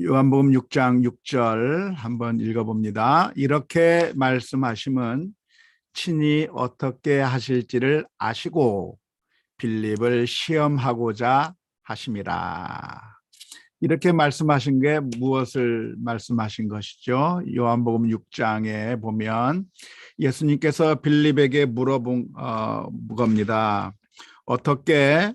요한복음 6장 6절 한번 읽어봅니다. 이렇게 말씀하심은 친히 어떻게 하실지를 아시고 빌립을 시험하고자 하심이라. 이렇게 말씀하신 게 무엇을 말씀하신 것이죠? 요한복음 6장에 보면 예수님께서 빌립에게 물어본 겁니다. 어떻게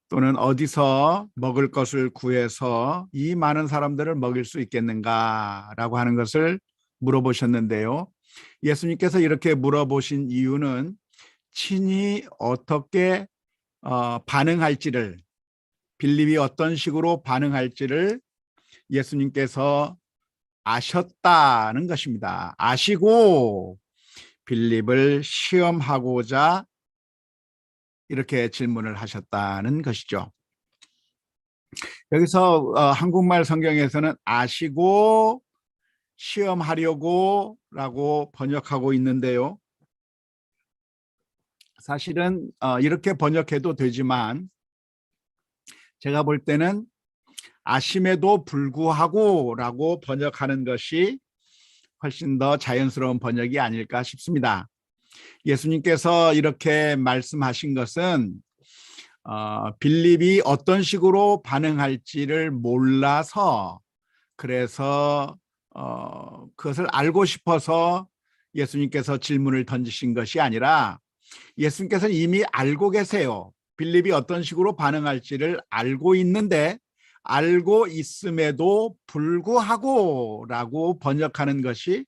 또는 어디서 먹을 것을 구해서 이 많은 사람들을 먹일 수 있겠는가라고 하는 것을 물어보셨는데요. 예수님께서 이렇게 물어보신 이유는 친히 어떻게 반응할지를, 빌립이 어떤 식으로 반응할지를 예수님께서 아셨다는 것입니다. 아시고 빌립을 시험하고자 이렇게 질문을 하셨다는 것이죠. 여기서 한국말 성경에서는 아시고 시험하려고 라고 번역하고 있는데요. 사실은 이렇게 번역해도 되지만 제가 볼 때는 아심에도 불구하고 라고 번역하는 것이 훨씬 더 자연스러운 번역이 아닐까 싶습니다. 예수님께서 이렇게 말씀하신 것은 빌립이 어떤 식으로 반응할지를 몰라서, 그래서 그것을 알고 싶어서 예수님께서 질문을 던지신 것이 아니라 예수님께서는 이미 알고 계세요. 빌립이 어떤 식으로 반응할지를 알고 있는데 알고 있음에도 불구하고 라고 번역하는 것이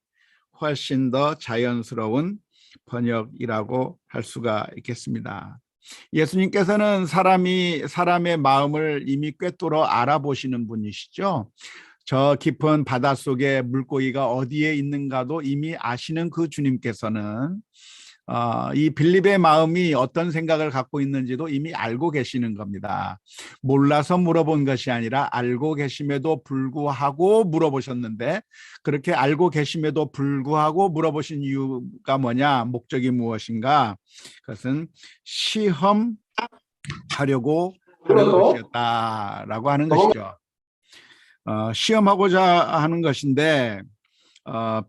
훨씬 더 자연스러운 번역이라고 할 수가 있겠습니다. 예수님께서는 사람의 마음을 이미 꿰뚫어 알아보시는 분이시죠. 저 깊은 바닷속에 물고기가 어디에 있는가도 이미 아시는 그 주님께서는 이 빌립의 마음이 어떤 생각을 갖고 있는지도 이미 알고 계시는 겁니다. 몰라서 물어본 것이 아니라 알고 계심에도 불구하고 물어보셨는데, 그렇게 알고 계심에도 불구하고 물어보신 이유가 뭐냐, 목적이 무엇인가? 그것은 시험하려고 하는 것이었다라고 하는 것이죠. 시험하고자 하는 것인데,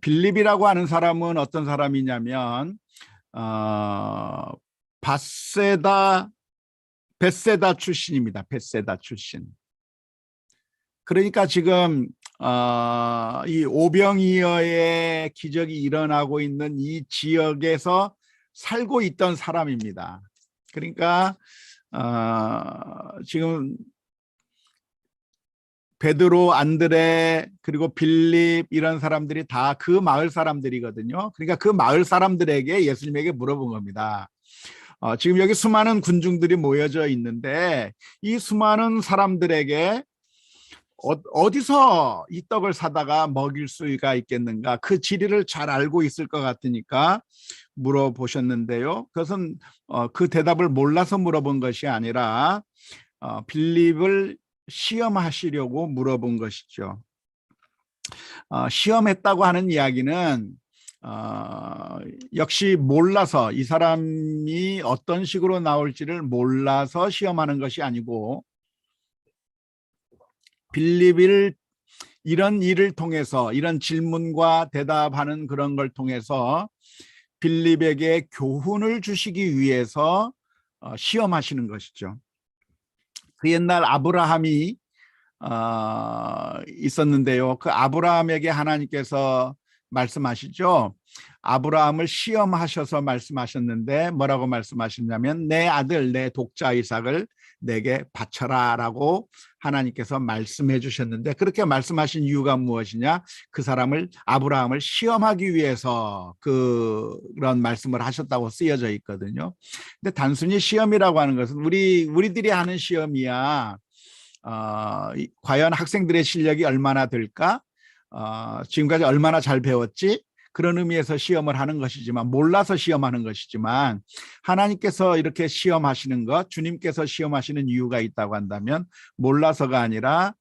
빌립이라고 하는 사람은 어떤 사람이냐면 벳세다 출신입니다. 벳세다 출신. 그러니까 지금 이 오병이어의 기적이 일어나고 있는 이 지역에서 살고 있던 사람입니다. 그러니까 지금 베드로, 안드레, 그리고 빌립 이런 사람들이 다 그 마을 사람들이거든요. 그러니까 그 마을 사람들에게 예수님에게 물어본 겁니다. 지금 여기 수많은 군중들이 모여져 있는데 이 수많은 사람들에게 어디서 이 떡을 사다가 먹일 수가 있겠는가, 그 지리를 잘 알고 있을 것 같으니까 물어보셨는데요. 그것은 그 대답을 몰라서 물어본 것이 아니라 빌립을 시험하시려고 물어본 것이죠. 시험했다고 하는 이야기는 역시 몰라서, 이 사람이 어떤 식으로 나올지를 몰라서 시험하는 것이 아니고, 빌립을 이런 일을 통해서, 이런 질문과 대답하는 그런 걸 통해서 빌립에게 교훈을 주시기 위해서 시험하시는 것이죠. 그 옛날 아브라함이 있었는데요. 그 아브라함에게 하나님께서 말씀하시죠. 아브라함을 시험하셔서 말씀하셨는데 뭐라고 말씀하셨냐면 내 아들, 내 독자 이삭을 내게 바쳐라 라고 하나님께서 말씀해 주셨는데, 그렇게 말씀하신 이유가 무엇이냐? 그 아브라함을 시험하기 위해서 그런 말씀을 하셨다고 쓰여져 있거든요. 근데 단순히 시험이라고 하는 것은 우리들이 하는 시험이야. 과연 학생들의 실력이 얼마나 될까? 지금까지 얼마나 잘 배웠지? 그런 의미에서 시험을 하는 것이지만, 몰라서 시험하는 것이지만, 하나님께서 이렇게 시험하시는 것, 주님께서 시험하시는 이유가 있다고 한다면 몰라서가 아니라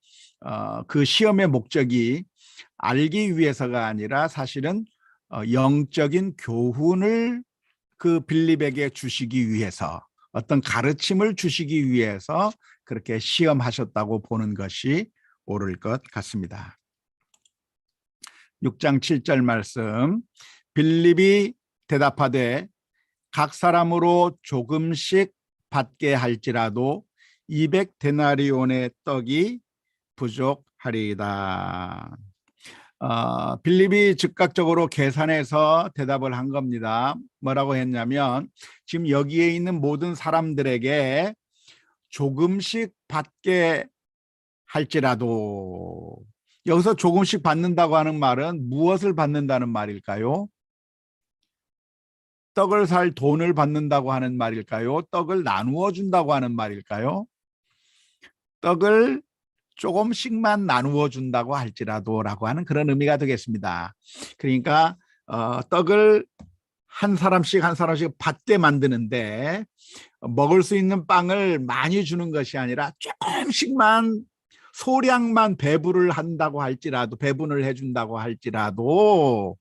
그 시험의 목적이 알기 위해서가 아니라 사실은 영적인 교훈을 그 빌립에게 주시기 위해서, 어떤 가르침을 주시기 위해서 그렇게 시험하셨다고 보는 것이 옳을 것 같습니다. 6장 7절 말씀. 빌립이 대답하되 각 사람으로 조금씩 받게 할지라도 200데나리온의 떡이 부족하리이다. 빌립이 즉각적으로 계산해서 대답을 한 겁니다. 뭐라고 했냐면 지금 여기에 있는 모든 사람들에게 조금씩 받게 할지라도, 여기서 조금씩 받는다고 하는 말은 무엇을 받는다는 말일까요? 떡을 살 돈을 받는다고 하는 말일까요? 떡을 나누어 준다고 하는 말일까요? 떡을 조금씩만 나누어 준다고 할지라도라고 하는 그런 의미가 되겠습니다. 그러니까 떡을 한 사람씩 한 사람씩 받게 만드는데 먹을 수 있는 빵을 많이 주는 것이 아니라 조금씩만, 소량만 배분을 한다고 할지라도, 배분을 해준다고 할지라도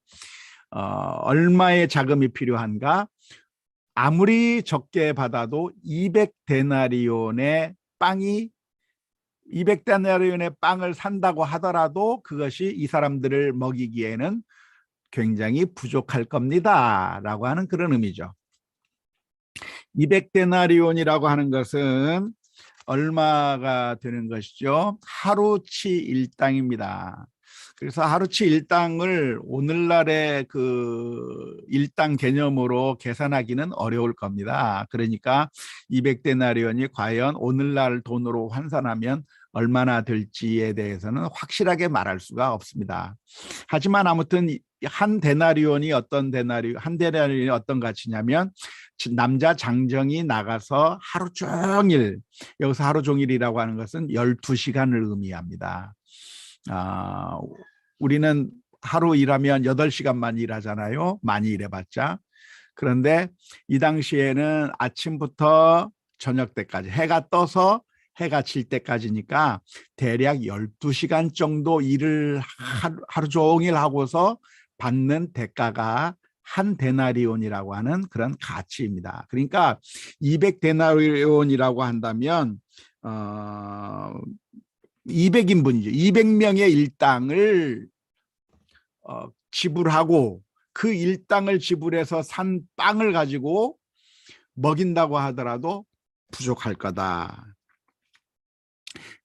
얼마의 자금이 필요한가? 아무리 적게 받아도 200데나리온의 빵이 200데나리온의 빵을 산다고 하더라도 그것이 이 사람들을 먹이기에는 굉장히 부족할 겁니다 라고 하는 그런 의미죠. 200데나리온이라고 하는 것은 얼마가 되는 것이죠? 하루치 일당입니다. 그래서 하루치 일당을 오늘날의 그 일당 개념으로 계산하기는 어려울 겁니다. 그러니까 200데나리온이 과연 오늘날 돈으로 환산하면 얼마나 될지에 대해서는 확실하게 말할 수가 없습니다. 하지만 아무튼 한 데나리온이 어떤 가치냐면 남자 장정이 나가서 하루 종일, 여기서 하루 종일이라고 하는 것은 12시간을 의미합니다. 우리는 하루 일하면 8시간만 일하잖아요. 많이 일해봤자. 그런데 이 당시에는 아침부터 저녁 때까지, 해가 떠서 해가 질 때까지니까 대략 12시간 정도 일을 하루 종일 하고서 받는 대가가 한 데나리온이라고 하는 그런 가치입니다. 그러니까 200데나리온이라고 한다면 200인분이죠. 200명의 일당을 지불하고 그 일당을 지불해서 산 빵을 가지고 먹인다고 하더라도 부족할 거다.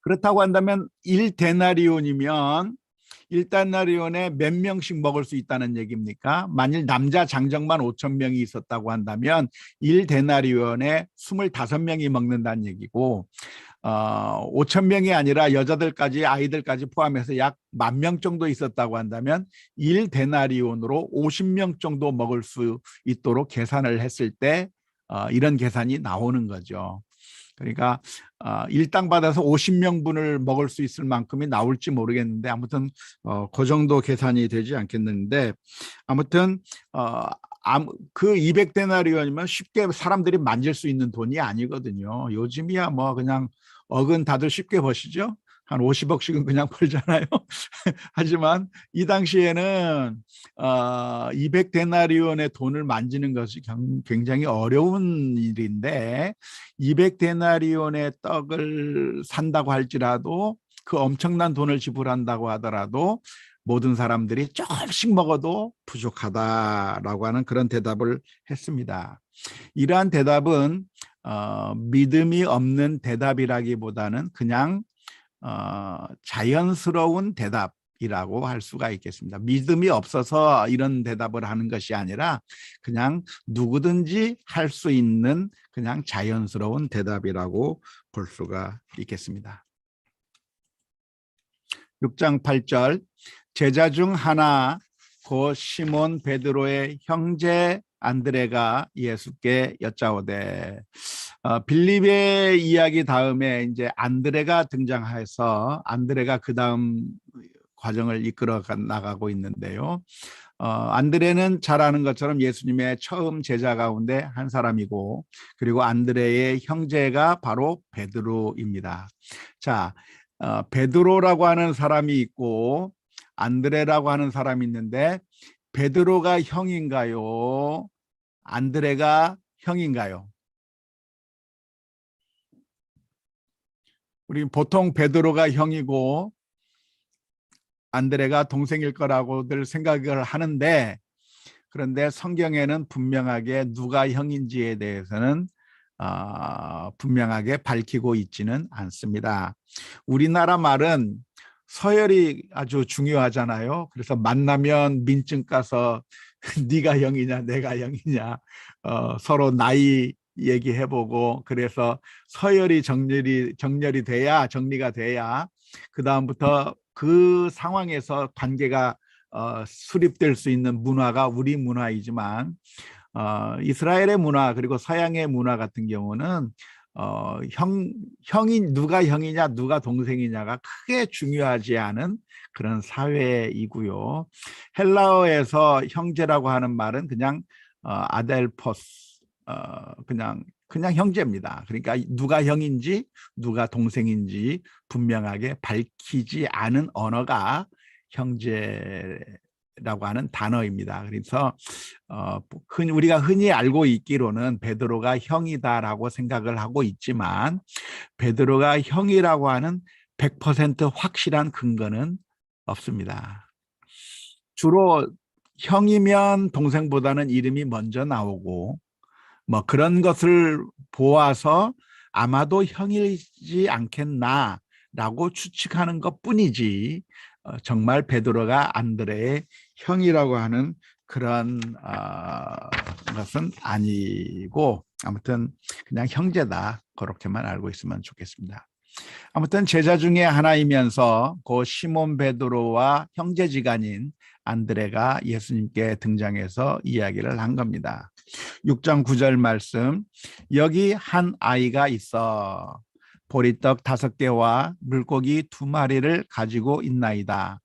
그렇다고 한다면 1데나리온이면 1데나리온에 몇 명씩 먹을 수 있다는 얘기입니까? 만일 남자 장정만 5,000명이 있었다고 한다면 1데나리온에 25명이 먹는다는 얘기고 5,000명이 아니라 여자들까지 아이들까지 포함해서 약 10,000명 정도 있었다고 한다면 1데나리온으로 50명 정도 먹을 수 있도록 계산을 했을 때 이런 계산이 나오는 거죠. 그러니까 일당 받아서 50명분을 먹을 수 있을 만큼이 나올지 모르겠는데 아무튼 그 정도 계산이 되지 않겠는데 아무튼 그 200데나리온이면 쉽게 사람들이 만질 수 있는 돈이 아니거든요. 요즘이야 뭐 그냥 억은 다들 쉽게 버시죠. 한 50억씩은 그냥 벌잖아요. 하지만 이 당시에는 200데나리온의 돈을 만지는 것이 굉장히 어려운 일인데 200데나리온의 떡을 산다고 할지라도 그 엄청난 돈을 지불한다고 하더라도 모든 사람들이 조금씩 먹어도 부족하다라고 하는 그런 대답을 했습니다. 이러한 대답은 믿음이 없는 대답이라기보다는 그냥 자연스러운 대답이라고 할 수가 있겠습니다. 믿음이 없어서 이런 대답을 하는 것이 아니라 그냥 누구든지 할 수 있는 그냥 자연스러운 대답이라고 볼 수가 있겠습니다. 6장 8절. 제자 중 하나 곧 시몬 베드로의 형제 안드레가 예수께 여짜오되, 빌립의 이야기 다음에 이제 안드레가 등장해서 안드레가 그 다음 과정을 이끌어 나가고 있는데요. 안드레는 잘 아는 것처럼 예수님의 처음 제자 가운데 한 사람이고, 그리고 안드레의 형제가 바로 베드로입니다. 자, 베드로라고 하는 사람이 있고 안드레라고 하는 사람이 있는데 베드로가 형인가요? 안드레가 형인가요? 우리 보통 베드로가 형이고 안드레가 동생일 거라고들 생각을 하는데, 그런데 성경에는 분명하게 누가 형인지에 대해서는 분명하게 밝히고 있지는 않습니다. 우리나라 말은 서열이 아주 중요하잖아요. 그래서 만나면 민증 까서 네가 형이냐 내가 형이냐 서로 나이 얘기해보고, 그래서 서열이 정렬이 돼야, 정리가 돼야 그 다음부터 그 상황에서 관계가 수립될 수 있는 문화가 우리 문화이지만, 이스라엘의 문화 그리고 서양의 문화 같은 경우는 형이 누가 형이냐 누가 동생이냐가 크게 중요하지 않은 그런 사회이고요. 헬라어에서 형제라고 하는 말은 그냥 아델포스, 그냥 형제입니다. 그러니까 누가 형인지 누가 동생인지 분명하게 밝히지 않은 언어가 형제라고 하는 단어입니다. 그래서 우리가 흔히 알고 있기로는 베드로가 형이다라고 생각을 하고 있지만, 베드로가 형이라고 하는 100% 확실한 근거는 없습니다. 주로 형이면 동생보다는 이름이 먼저 나오고, 뭐 그런 것을 보아서 아마도 형이지 않겠나라고 추측하는 것뿐이지, 정말 베드로가 안드레의 형이라고 하는 그런 것은 아니고, 아무튼 그냥 형제다, 그렇게만 알고 있으면 좋겠습니다. 아무튼 제자 중에 하나이면서 그 시몬 베드로와 형제지간인 안드레가 예수님께 등장해서 이야기를 한 겁니다. 6장 9절 말씀, 여기 한 아이가 있어 보리떡 5개와 물고기 2마리를 가지고 있나이다.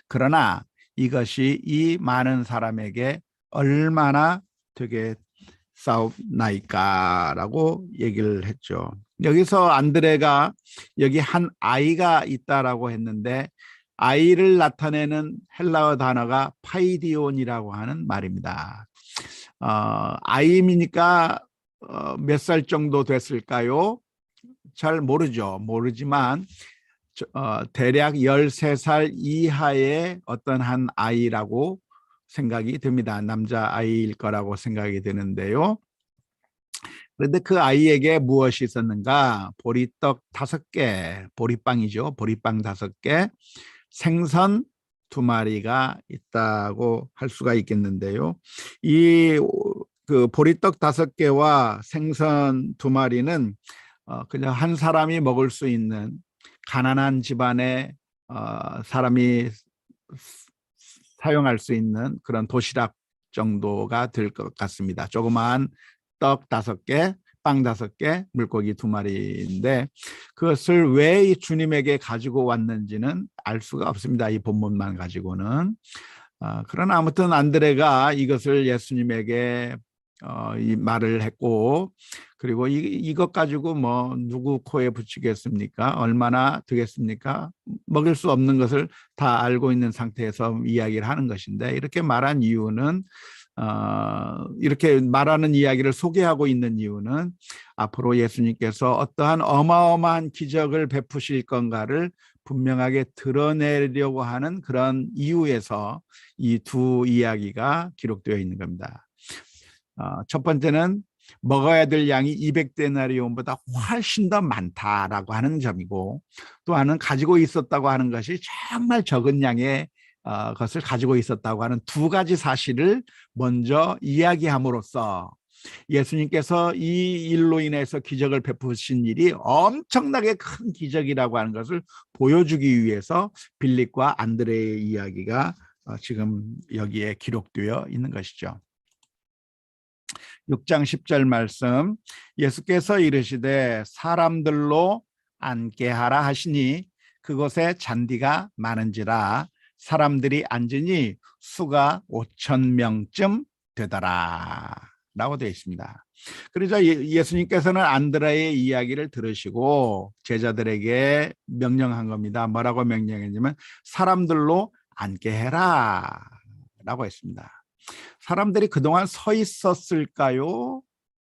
그러나 이것이 이 많은 사람에게 얼마나 되겠사옵나이까라고 얘기를 했죠. 여기서 안드레가 여기 한 아이가 있다라고 했는데, 아이를 나타내는 헬라어 단어가 파이디온이라고 하는 말입니다. 아이니까 몇 살 정도 됐을까요? 잘 모르지만 대략 13살 이하의 어떤 한 아이라고 생각이 듭니다. 남자아이일 거라고 생각이 드는데요. 그런데 그 아이에게 무엇이 있었는가? 보리떡 5개, 보리빵이죠. 보리빵 5개, 생선 2마리가 있다고 할 수가 있겠는데요. 그 보리떡 5개와 생선 2마리는 그냥 한 사람이 먹을 수 있는 가난한 집안의 사람이 사용할 수 있는 그런 도시락 정도가 될 것 같습니다. 조그마한 떡 5개, 빵 5개, 물고기 2마리인데 그것을 왜 주님에게 가지고 왔는지는 알 수가 없습니다. 이 본문만 가지고는. 그러나 아무튼 안드레가 이것을 예수님에게 이 말을 했고, 그리고 이것 가지고 뭐 누구 코에 붙이겠습니까? 얼마나 되겠습니까? 먹을 수 없는 것을 다 알고 있는 상태에서 이야기를 하는 것인데, 이렇게 말한 이유는 이렇게 말하는 이야기를 소개하고 있는 이유는 앞으로 예수님께서 어떠한 어마어마한 기적을 베푸실 건가를 분명하게 드러내려고 하는 그런 이유에서 이 두 이야기가 기록되어 있는 겁니다. 첫 번째는 먹어야 될 양이 200데나리온보다 훨씬 더 많다라고 하는 점이고, 또 하나는 가지고 있었다고 하는 것이 정말 적은 양의 것을 가지고 있었다고 하는 두 가지 사실을 먼저 이야기함으로써 예수님께서 이 일로 인해서 기적을 베푸신 일이 엄청나게 큰 기적이라고 하는 것을 보여주기 위해서 빌립과 안드레의 이야기가 지금 여기에 기록되어 있는 것이죠. 6장 10절 말씀, 예수께서 이르시되 사람들로 앉게 하라 하시니 그곳에 잔디가 많은지라 사람들이 앉으니 수가 5,000명쯤 되더라 라고 되어 있습니다. 그래서 예수님께서는 안드레의 이야기를 들으시고 제자들에게 명령한 겁니다. 뭐라고 명령했냐면 사람들로 앉게 해라 라고 했습니다. 사람들이 그동안 서 있었을까요?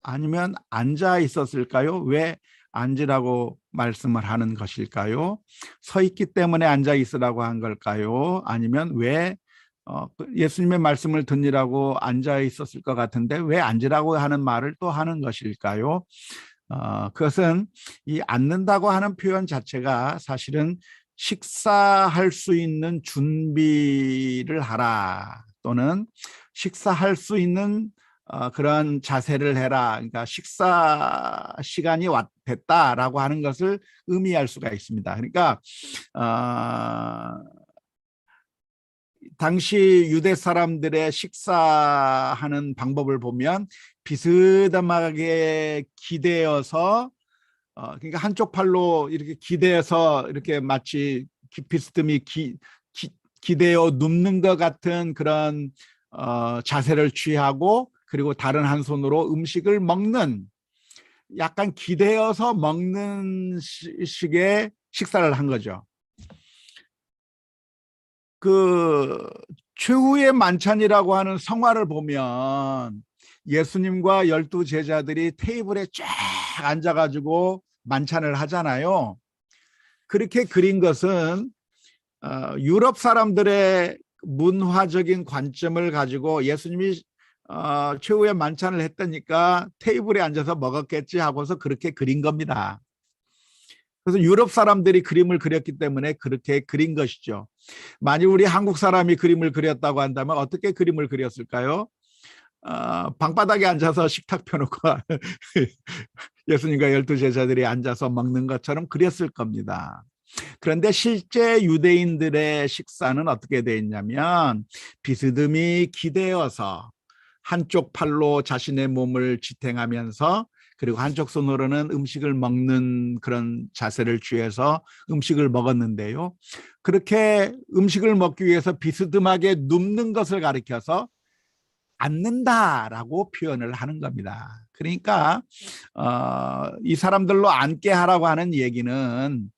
아니면 앉아 있었을까요? 왜 앉으라고 말씀을 하는 것일까요? 서 있기 때문에 앉아 있으라고 한 걸까요? 아니면 왜 예수님의 말씀을 듣느라고 앉아 있었을 것 같은데 왜 앉으라고 하는 말을 또 하는 것일까요? 그것은 이 앉는다고 하는 표현 자체가 사실은 식사할 수 있는 준비를 하라, 또는 식사할 수 있는 그런 자세를 해라, 그러니까 식사 시간이 됐다라고 하는 것을 의미할 수가 있습니다. 그러니까 당시 유대 사람들의 식사하는 방법을 보면 비스듬하게 기대어서 그러니까 한쪽 팔로 이렇게 기대어서 이렇게 마치 비스듬히 기대어 눕는 것 같은 그런 자세를 취하고, 그리고 다른 한 손으로 음식을 먹는, 약간 기대어서 먹는 식의 식사를 한 거죠. 그 최후의 만찬이라고 하는 성화를 보면 예수님과 12 제자들이 테이블에 쫙 앉아가지고 만찬을 하잖아요. 그렇게 그린 것은 유럽 사람들의 문화적인 관점을 가지고 예수님이 최후의 만찬을 했다니까 테이블에 앉아서 먹었겠지 하고서 그렇게 그린 겁니다. 그래서 유럽 사람들이 그림을 그렸기 때문에 그렇게 그린 것이죠. 만약 우리 한국 사람이 그림을 그렸다고 한다면 어떻게 그림을 그렸을까요? 방바닥에 앉아서 식탁 펴놓고 예수님과 12 제자들이 앉아서 먹는 것처럼 그렸을 겁니다. 그런데 실제 유대인들의 식사는 어떻게 되어 있냐면 비스듬히 기대어서 한쪽 팔로 자신의 몸을 지탱하면서, 그리고 한쪽 손으로는 음식을 먹는 그런 자세를 취해서 음식을 먹었는데요. 그렇게 음식을 먹기 위해서 비스듬하게 눕는 것을 가리켜서 앉는다라고 표현을 하는 겁니다. 그러니까 이 사람들로 앉게 하라고 하는 얘기는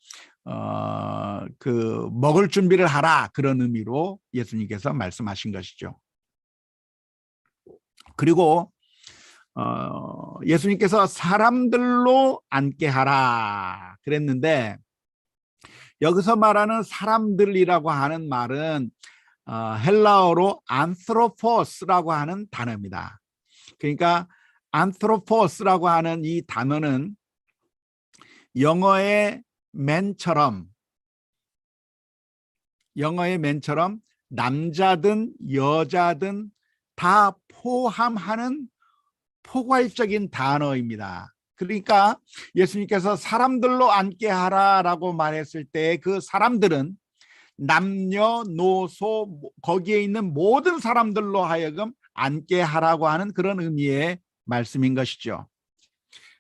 그 먹을 준비를 하라, 그런 의미로 예수님께서 말씀하신 것이죠. 그리고 예수님께서 사람들로 앉게 하라 그랬는데, 여기서 말하는 사람들이라고 하는 말은 헬라어로 안트로포스라고 하는 단어입니다. 그러니까 안트로포스라고 하는 이 단어는 영어의 맨처럼 남자든 여자든 다 포함하는 포괄적인 단어입니다. 그러니까 예수님께서 사람들로 앉게 하라라고 말했을 때 그 사람들은 남녀노소 거기에 있는 모든 사람들로 하여금 앉게 하라고 하는 그런 의미의 말씀인 것이죠.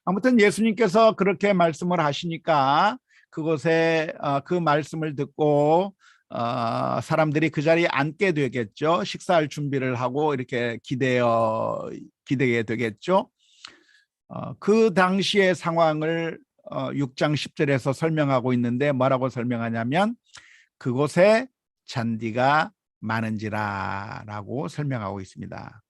아무튼 예수님께서 그렇게 말씀을 하시니까 그곳에 그 말씀을 듣고 사람들이 그 자리에 앉게 되겠죠. 식사할 준비를 하고 이렇게 기대게 되겠죠. 그 당시의 상황을 6장 10절에서 설명하고 있는데 뭐라고 설명하냐면 그곳에 잔디가 많은지라라고 설명하고 있습니다.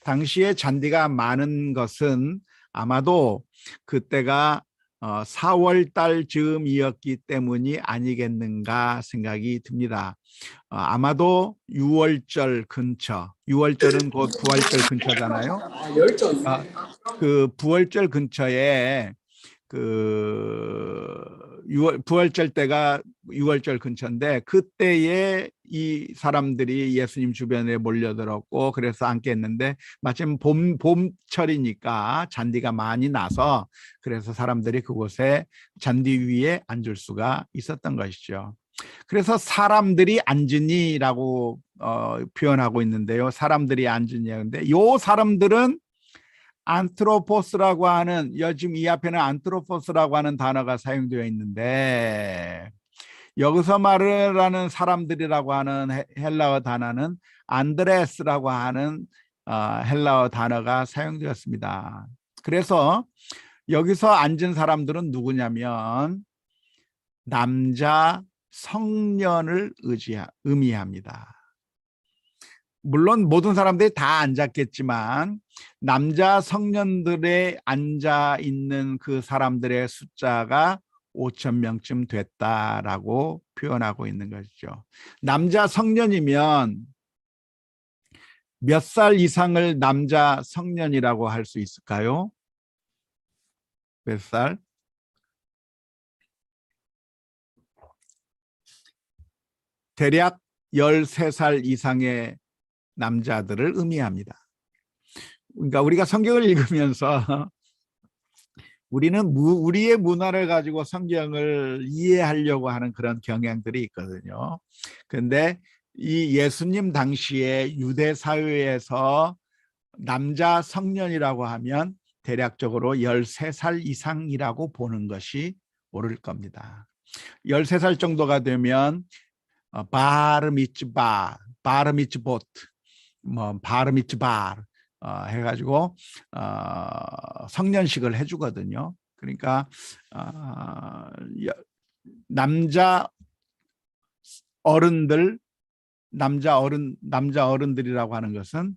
당시에 잔디가 많은 것은 아마도 그때가 4월 달 즈음이었기 때문이 아니겠는가 생각이 듭니다. 아마도 6월절 근처, 6월절은 곧 부활절 근처잖아요. 그 부활절 근처에 부활절 때가 6월절 근처인데 그때에 이 사람들이 예수님 주변에 몰려들었고 그래서 앉게 했는데 마침 봄철이니까 잔디가 많이 나서 그래서 사람들이 그곳에 잔디 위에 앉을 수가 있었던 것이죠. 그래서 사람들이 앉으니라고 표현하고 있는데요. 사람들이 앉으니인데 이 사람들은 안트로포스라고 하는, 요즘 이 앞에는 안트로포스라고 하는 단어가 사용되어 있는데 여기서 말하는 사람들이라고 하는 헬라어 단어는 안드레스라고 하는 헬라어 단어가 사용되었습니다. 그래서 여기서 앉은 사람들은 누구냐면 남자 성년을 의미합니다. 물론 모든 사람들이 다 앉았겠지만 남자 성년들의 앉아 있는 그 사람들의 숫자가 5천 명쯤 됐다라고 표현하고 있는 것이죠. 남자 성년이면 몇 살 이상을 남자 성년이라고 할 수 있을까요? 몇 살? 대략 13살 이상의 남자들을 의미합니다. 그러니까 우리가 성경을 읽으면서 우리는 우리의 문화를 가지고 성경을 이해하려고 하는 그런 경향들이 있거든요. 그런데 이 예수님 당시에 유대 사회에서 남자 성년이라고 하면 대략적으로 13살 이상이라고 보는 것이 옳을 겁니다. 13살 정도가 되면 바르 미츠바, 바르 미츠보트, 뭐 바르 미츠바 해가지고 성년식을 해주거든요. 그러니까 남자 어른들, 남자 어른들이라고 하는 것은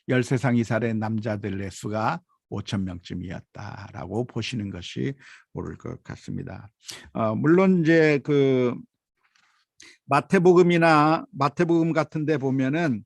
13살 이상의 남자들의 수가 5천 명쯤이었다라고 보시는 것이 옳을 것 같습니다. 물론 이제 그 마태복음 같은 데 보면은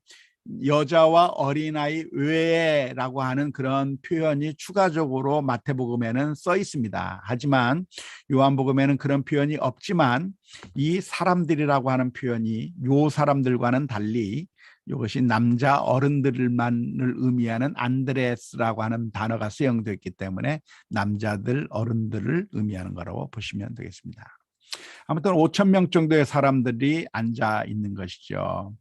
여자와 어린아이 외에라고 하는 그런 표현이 추가적으로 마태복음에는 써 있습니다. 하지만 요한복음에는 그런 표현이 없지만 이 사람들이라고 하는 표현이 요 사람들과는 달리 이것이 남자 어른들만을 의미하는 안드레스라고 하는 단어가 사용되어 있기 때문에 남자들 어른들을 의미하는 거라고 보시면 되겠습니다. 아무튼 5천 명 정도의 사람들이 앉아 있는 것이죠.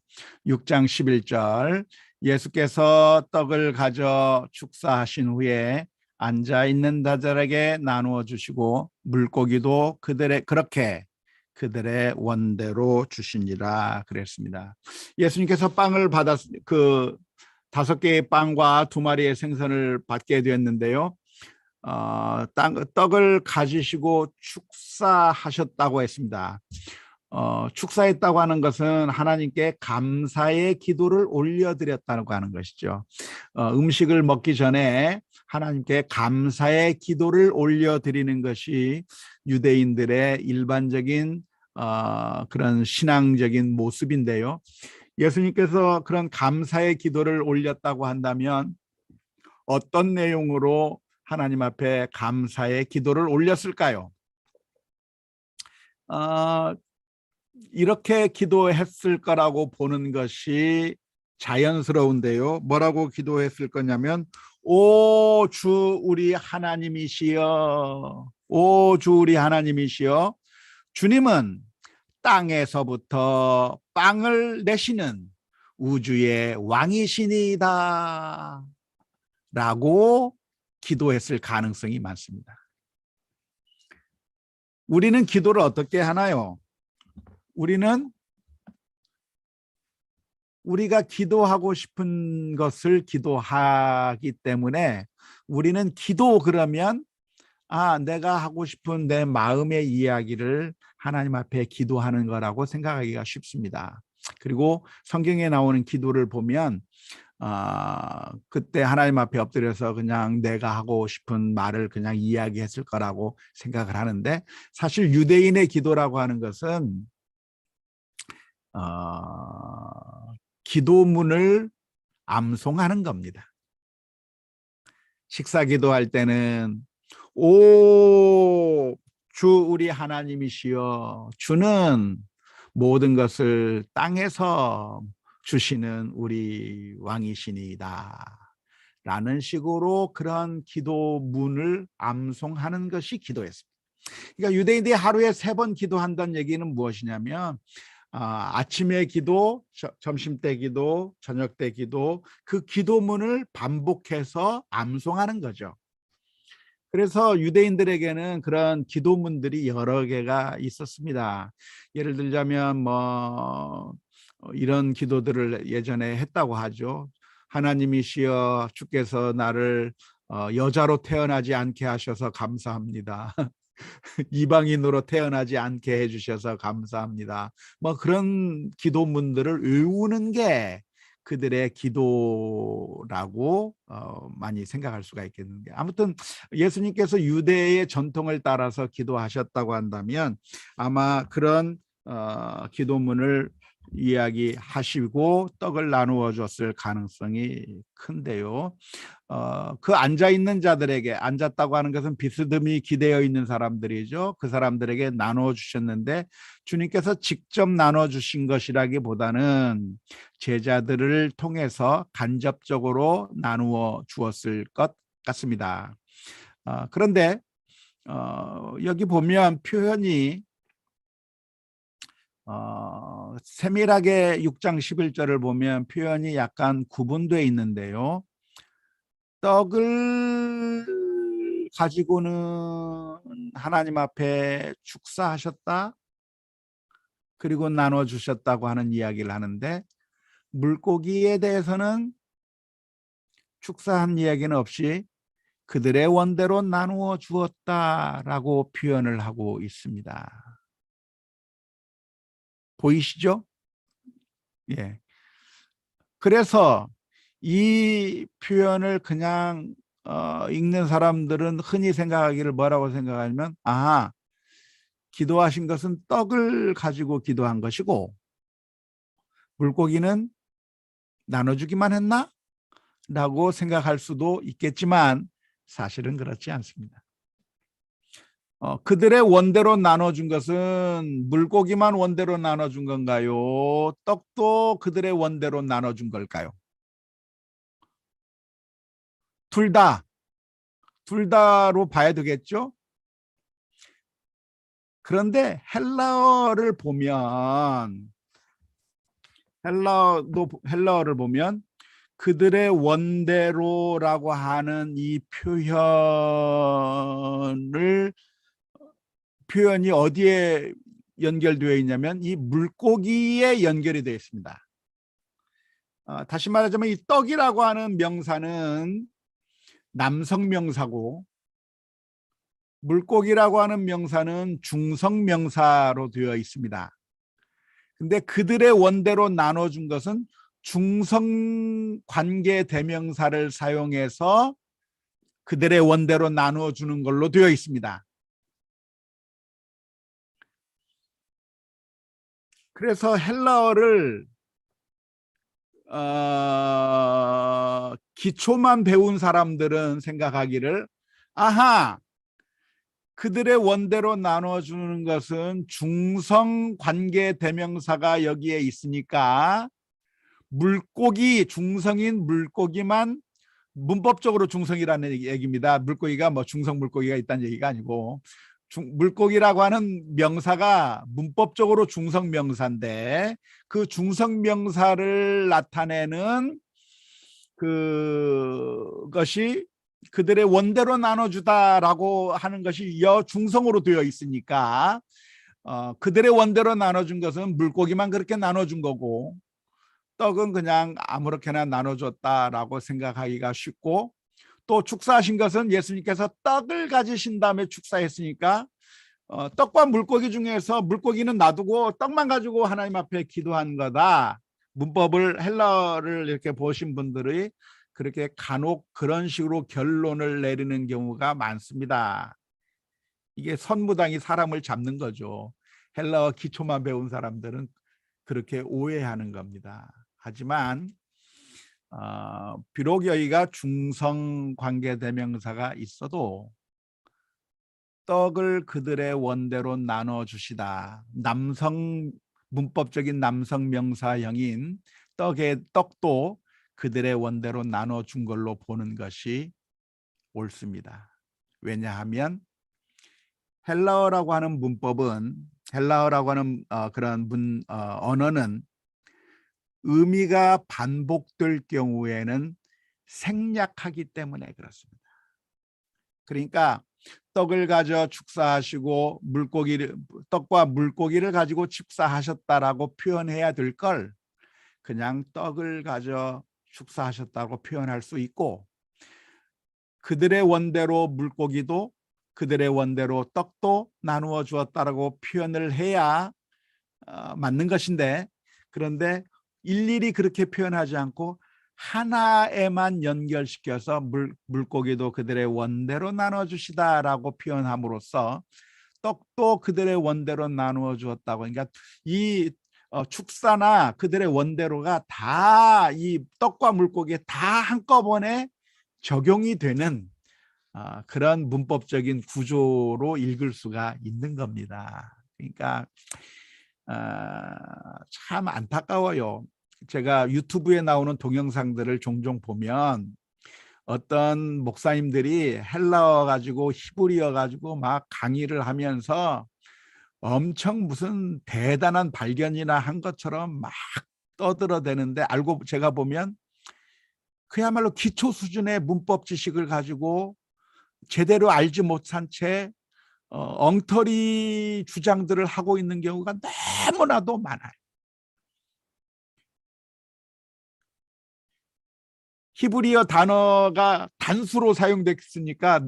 6장 11절 예수께서 떡을 가져 축사하신 후에 앉아 있는 자들에게 나누어 주시고 물고기도 그렇게 그들의 원대로 주시니라 그랬습니다. 예수님께서 빵을 그 5개의 빵과 2마리의 생선을 받게 되었는데요. 떡을 가지시고 축사하셨다고 했습니다. 축사했다고 하는 것은 하나님께 감사의 기도를 올려드렸다고 하는 것이죠. 음식을 먹기 전에 하나님께 감사의 기도를 올려드리는 것이 유대인들의 일반적인 그런 신앙적인 모습인데요. 예수님께서 그런 감사의 기도를 올렸다고 한다면 어떤 내용으로 하나님 앞에 감사의 기도를 올렸을까요? 이렇게 기도했을 거라고 보는 것이 자연스러운데요. 뭐라고 기도했을 거냐면 오 주 우리 하나님이시여, 오 주 우리 하나님이시여, 주님은 땅에서부터 빵을 내시는 우주의 왕이시니이다 라고 기도했을 가능성이 많습니다. 우리는 기도를 어떻게 하나요? 우리는 우리가 기도하고 싶은 것을 기도하기 때문에 우리는 기도 그러면 내가 하고 싶은 내 마음의 이야기를 하나님 앞에 기도하는 거라고 생각하기가 쉽습니다. 그리고 성경에 나오는 기도를 보면 그때 하나님 앞에 엎드려서 그냥 내가 하고 싶은 말을 그냥 이야기했을 거라고 생각을 하는데 사실 유대인의 기도라고 하는 것은 기도문을 암송하는 겁니다. 식사 기도할 때는 오 주 우리 하나님이시여, 주는 모든 것을 땅에서 주시는 우리 왕이시니이다 라는 식으로 그런 기도문을 암송하는 것이 기도였습니다. 그러니까 유대인들이 하루에 3번 기도한다는 얘기는 무엇이냐면 아침에 기도, 점심때 기도, 저녁때 기도, 그 기도문을 반복해서 암송하는 거죠. 그래서 유대인들에게는 그런 기도문들이 여러 개가 있었습니다. 예를 들자면 이런 기도들을 예전에 했다고 하죠. 하나님이시여, 주께서 나를 여자로 태어나지 않게 하셔서 감사합니다. 이방인으로 태어나지 않게 해주셔서 감사합니다. 그런 기도문들을 외우는 게 그들의 기도라고 많이 생각할 수가 있겠는데, 아무튼 예수님께서 유대의 전통을 따라서 기도하셨다고 한다면 아마 그런 기도문을 이야기하시고 떡을 나누어 줬을 가능성이 큰데요. 그 앉아 있는 자들에게, 앉았다고 하는 것은 비스듬히 기대어 있는 사람들이죠. 그 사람들에게 나누어 주셨는데 주님께서 직접 나눠 주신 것이라기보다는 제자들을 통해서 간접적으로 나누어 주었을 것 같습니다. 그런데 여기 보면 표현이 세밀하게 6장 11절을 보면 표현이 약간 구분되어 있는데요. 떡을 가지고는 하나님 앞에 축사하셨다, 그리고 나눠주셨다고 하는 이야기를 하는데, 물고기에 대해서는 축사한 이야기는 없이 그들의 원대로 나누어 주었다라고 표현을 하고 있습니다. 보이시죠? 예. 그래서 이 표현을 그냥 읽는 사람들은 흔히 생각하기를 뭐라고 생각하냐면, 아, 기도하신 것은 떡을 가지고 기도한 것이고 물고기는 나눠주기만 했나? 라고 생각할 수도 있겠지만 사실은 그렇지 않습니다. 그들의 원대로 나눠준 것은 물고기만 원대로 나눠준 건가요? 떡도 그들의 원대로 나눠준 걸까요? 둘 다, 둘 다로 봐야 되겠죠? 그런데 헬라어를 보면 그들의 원대로라고 하는 이 표현이 어디에 연결되어 있냐면 이 물고기에 연결이 되어 있습니다. 다시 말하자면 이 떡이라고 하는 명사는 남성 명사고 물고기라고 하는 명사는 중성 명사로 되어 있습니다. 근데 그들의 원대로 나눠준 것은 중성 관계 대명사를 사용해서 그들의 원대로 나누어주는 걸로 되어 있습니다. 그래서 헬라어를 기초만 배운 사람들은 생각하기를, 아하, 그들의 원대로 나눠주는 것은 중성 관계 대명사가 여기에 있으니까 물고기, 중성인 물고기만, 문법적으로 중성이라는 얘기입니다. 물고기가 뭐 중성 물고기가 있다는 얘기가 아니고 물고기라고 하는 명사가 문법적으로 중성 명사인데 그 중성 명사를 나타내는 그것이 그들의 원대로 나눠주다라고 하는 것이 여중성으로 되어 있으니까 그들의 원대로 나눠준 것은 물고기만 그렇게 나눠준 거고 떡은 그냥 아무렇게나 나눠줬다라고 생각하기가 쉽고, 또 축사하신 것은 예수님께서 떡을 가지신 다음에 축사했으니까 떡과 물고기 중에서 물고기는 놔두고 떡만 가지고 하나님 앞에 기도한 거다. 문법을 헬라어를 이렇게 보신 분들이 그렇게 간혹 그런 식으로 결론을 내리는 경우가 많습니다. 이게 선무당이 사람을 잡는 거죠. 헬라어 기초만 배운 사람들은 그렇게 오해하는 겁니다. 하지만 비록 여기가 중성 관계 대명사가 있어도 떡을 그들의 원대로 나눠 주시다. 문법적인 남성 명사형인 떡도 그들의 원대로 나눠 준 걸로 보는 것이 옳습니다. 왜냐하면 헬라어라고 하는 그런 언어는 의미가 반복될 경우에는 생략하기 때문에 그렇습니다. 그러니까 떡을 가져 축사하시고 떡과 물고기를 가지고 축사하셨다라고 표현해야 될 걸 그냥 떡을 가져 축사하셨다고 표현할 수 있고, 그들의 원대로 물고기도 그들의 원대로 떡도 나누어 주었다라고 표현을 해야 맞는 것인데, 그런데 일일이 그렇게 표현하지 않고 하나에만 연결시켜서 물고기도 그들의 원대로 나눠주시다라고 표현함으로써 떡도 그들의 원대로 나누어 주었다고. 그러니까 이 축사나 그들의 원대로가 다 이 떡과 물고기에 다 한꺼번에 적용이 되는 그런 문법적인 구조로 읽을 수가 있는 겁니다. 그러니까 참 안타까워요. 제가 유튜브에 나오는 동영상들을 종종 보면 어떤 목사님들이 헬라어 가지고 히브리어 가지고 막 강의를 하면서 엄청 무슨 대단한 발견이나 한 것처럼 막 떠들어대는데, 알고 제가 보면 그야말로 기초 수준의 문법 지식을 가지고 제대로 알지 못한 채 엉터리 주장들을 하고 있는 경우가 너무나도 많아요. 히브리어 단어가 단수로 사용됐으니까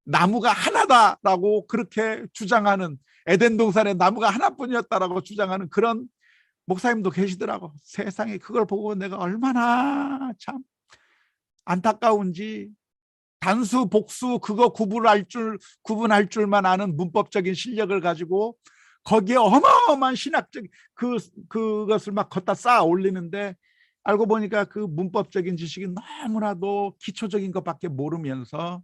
나무가 하나다라고 그렇게 주장하는, 에덴 동산에 나무가 하나뿐이었다라고 주장하는 그런 목사님도 계시더라고. 세상에, 그걸 보고 내가 얼마나 참 안타까운지. 단수 복수 그거 구분할 줄만 아는 문법적인 실력을 가지고 거기에 어마어마한 신학적 그것을 막 걷다 쌓아 올리는데, 알고 보니까 그 문법적인 지식이 너무나도 기초적인 것밖에 모르면서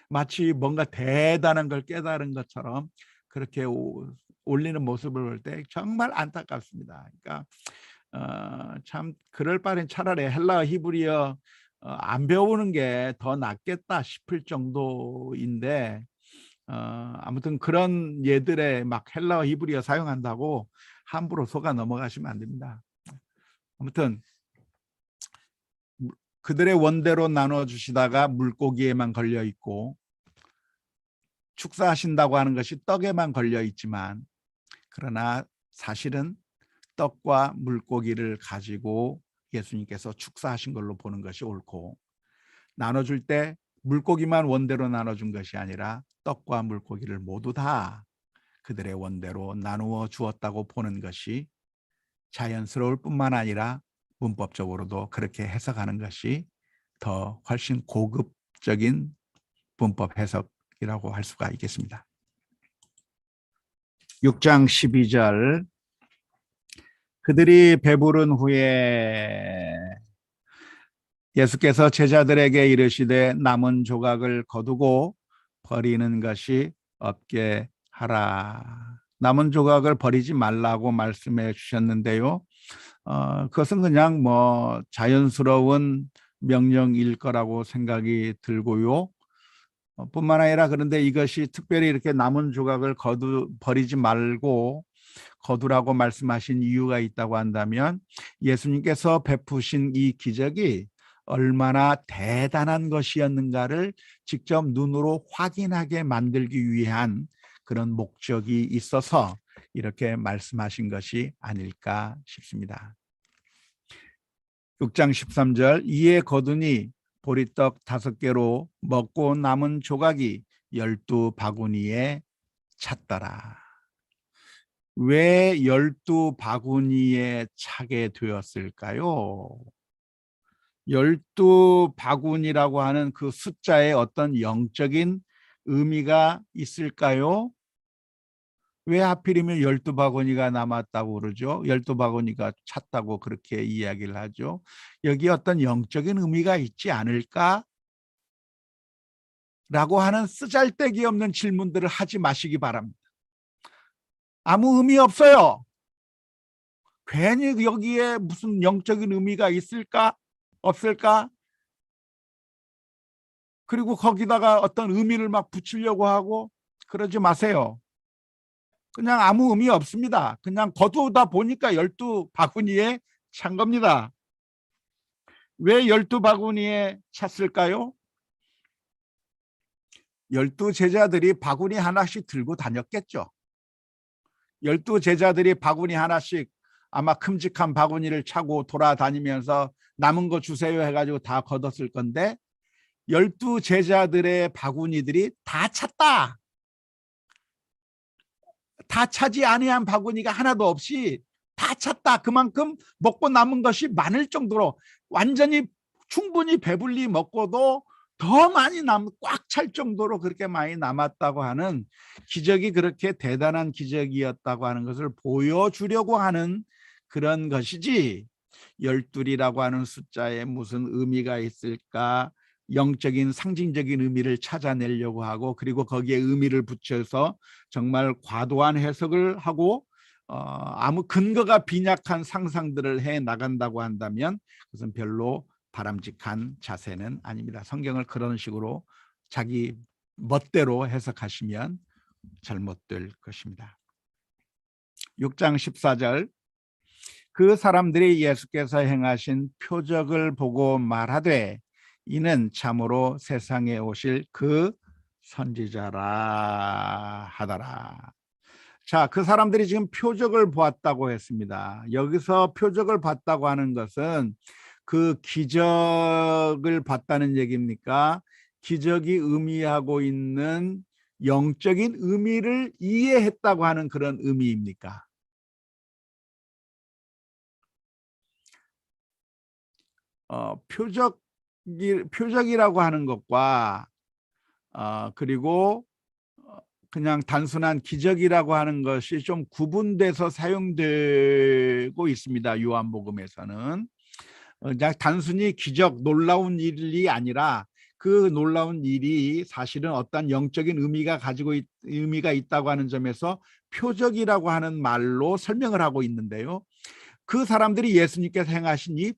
마치 뭔가 대단한 걸 깨달은 것처럼 그렇게 올리는 모습을 볼 때 정말 안타깝습니다. 그러니까 참 그럴 바엔 차라리 헬라어 히브리어 안 배우는 게 더 낫겠다 싶을 정도인데, 아무튼 그런 예들에 막 헬라어 히브리어 사용한다고 함부로 속아 넘어가시면 안 됩니다. 아무튼 그들의 원대로 나눠주시다가 물고기에만 걸려 있고, 축사하신다고 하는 것이 떡에만 걸려 있지만, 그러나 사실은 떡과 물고기를 가지고 예수님께서 축사하신 걸로 보는 것이 옳고, 나눠줄 때 물고기만 원대로 나눠준 것이 아니라 떡과 물고기를 모두 다 그들의 원대로 나누어 주었다고 보는 것이 자연스러울 뿐만 아니라 문법적으로도 그렇게 해석하는 것이 더 훨씬 고급적인 문법 해석이라고 할 수가 있겠습니다. 6장 12절, 그들이 배부른 후에 예수께서 제자들에게 이르시되 남은 조각을 거두고 버리는 것이 없게 하라. 남은 조각을 버리지 말라고 말씀해 주셨는데요. 그것은 그냥 뭐 자연스러운 명령일 거라고 생각이 들고요. 뿐만 아니라, 그런데 이것이 특별히 이렇게 남은 조각을 버리지 말고 거두라고 말씀하신 이유가 있다고 한다면, 예수님께서 베푸신 이 기적이 얼마나 대단한 것이었는가를 직접 눈으로 확인하게 만들기 위한 그런 목적이 있어서 이렇게 말씀하신 것이 아닐까 싶습니다. 6장 13절, 이에 거두니 보리떡 5개로 먹고 남은 조각이 12바구니에 찼더라. 왜 12바구니에 차게 되었을까요? 12바구니라고 하는 그 숫자에 어떤 영적인 의미가 있을까요? 왜 하필이면 12바구니가 남았다고 그러죠? 12바구니가 찼다고 그렇게 이야기를 하죠. 여기 어떤 영적인 의미가 있지 않을까? 라고 하는 쓰잘데기 없는 질문들을 하지 마시기 바랍니다. 아무 의미 없어요. 괜히 여기에 무슨 영적인 의미가 있을까? 없을까? 그리고 거기다가 어떤 의미를 막 붙이려고 하고 그러지 마세요. 그냥 아무 의미 없습니다. 그냥 거두다 보니까 12바구니에 찬 겁니다. 왜 12바구니에 찼을까요? 12제자들이 바구니 하나씩 들고 다녔겠죠. 12제자들이 바구니 하나씩, 아마 큼직한 바구니를 차고 돌아다니면서 남은 거 주세요 해가지고 다 걷었을 건데, 12제자들의 바구니들이 다 찼다. 다 차지 아니한 바구니가 하나도 없이 다 찼다. 그만큼 먹고 남은 것이 많을 정도로 완전히 충분히 배불리 먹고도 더 많이 꽉 찰 정도로 그렇게 많이 남았다고 하는 기적이 그렇게 대단한 기적이었다고 하는 것을 보여주려고 하는 그런 것이지, 열둘이라고 하는 숫자에 무슨 의미가 있을까, 영적인 상징적인 의미를 찾아내려고 하고, 그리고 거기에 의미를 붙여서 정말 과도한 해석을 하고 아무 근거가 빈약한 상상들을 해 나간다고 한다면 그것은 별로 바람직한 자세는 아닙니다. 성경을 그런 식으로 자기 멋대로 해석하시면 잘못될 것입니다. 6장 14절, 그 사람들이 예수께서 행하신 표적을 보고 말하되 이는 참으로 세상에 오실 그 선지자라 하더라. 자, 그 사람들이 지금 표적을 보았다고 했습니다. 여기서 표적을 봤다고 하는 것은 그 기적을 봤다는 얘기입니까? 기적이 의미하고 있는 영적인 의미를 이해했다고 하는 그런 의미입니까? 표적이라고 하는 것과 그리고 그냥 단순한 기적이라고 하는 것이 좀 구분돼서 사용되고 있습니다. 요한복음에서는 그냥 단순히 기적, 놀라운 일이 아니라 그 놀라운 일이 사실은 어떤 영적인 의미가 있다고 하는 점에서 표적이라고 하는 말로 설명을 하고 있는데요. 그 사람들이 예수님께서 행하신 이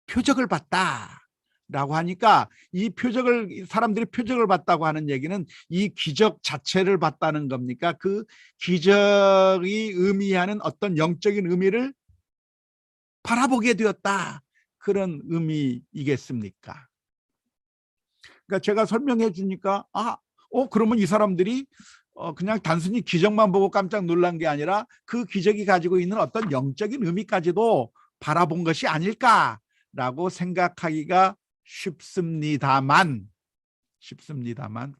표적을 봤다라고 하니까, 이 표적을, 사람들이 표적을 봤다고 하는 얘기는 이 기적 자체를 봤다는 겁니까? 그 기적이 의미하는 어떤 영적인 의미를 바라보게 되었다, 그런 의미이겠습니까? 그러니까 제가 설명해 주니까 그러면 이 사람들이 그냥 단순히 기적만 보고 깜짝 놀란 게 아니라 그 기적이 가지고 있는 어떤 영적인 의미까지도 바라본 것이 아닐까라고 생각하기가 쉽습니다만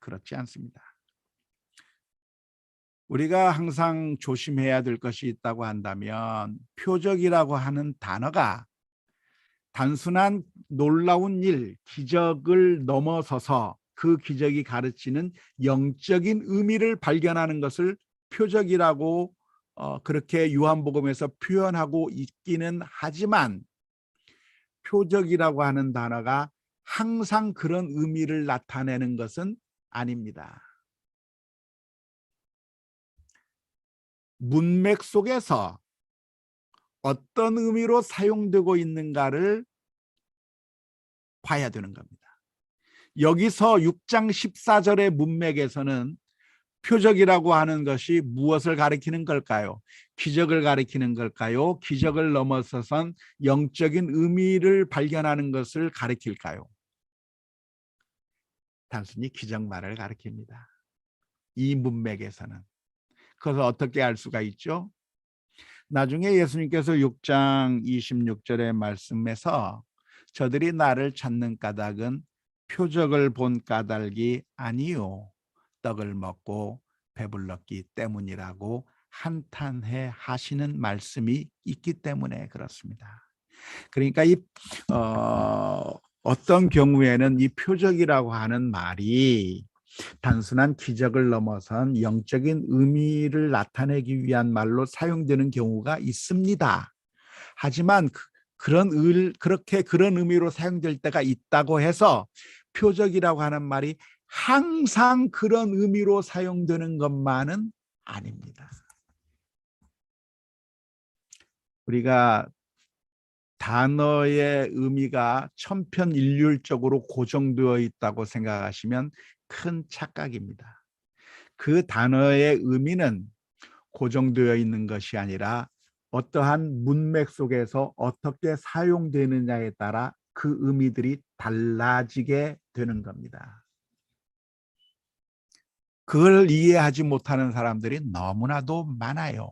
그렇지 않습니다. 우리가 항상 조심해야 될 것이 있다고 한다면, 표적이라고 하는 단어가 단순한 놀라운 일, 기적을 넘어서서 그 기적이 가르치는 영적인 의미를 발견하는 것을 표적이라고 그렇게 요한복음에서 표현하고 있기는 하지만, 표적이라고 하는 단어가 항상 그런 의미를 나타내는 것은 아닙니다. 문맥 속에서 어떤 의미로 사용되고 있는가를 봐야 되는 겁니다. 여기서 6장 14절의 문맥에서는 표적이라고 하는 것이 무엇을 가리키는 걸까요? 기적을 가리키는 걸까요? 기적을 넘어서선 영적인 의미를 발견하는 것을 가리킬까요? 단순히 기적만을 가리킵니다. 이 문맥에서는. 그래서 어떻게 알 수가 있죠? 나중에 예수님께서 6장 26절의 말씀에서 저들이 나를 찾는 까닭은 표적을 본 까닭이 아니요 떡을 먹고 배불렀기 때문이라고 한탄해 하시는 말씀이 있기 때문에 그렇습니다. 그러니까 어떤 경우에는 이 표적이라고 하는 말이 단순한 기적을 넘어선 영적인 의미를 나타내기 위한 말로 사용되는 경우가 있습니다. 하지만 그렇게 그런 의미로 사용될 때가 있다고 해서 표적이라고 하는 말이 항상 그런 의미로 사용되는 것만은 아닙니다. 우리가 단어의 의미가 천편일률적으로 고정되어 있다고 생각하시면 큰 착각입니다. 그 단어의 의미는 고정되어 있는 것이 아니라 어떠한 문맥 속에서 어떻게 사용되느냐에 따라 그 의미들이 달라지게 되는 겁니다. 그걸 이해하지 못하는 사람들이 너무나도 많아요.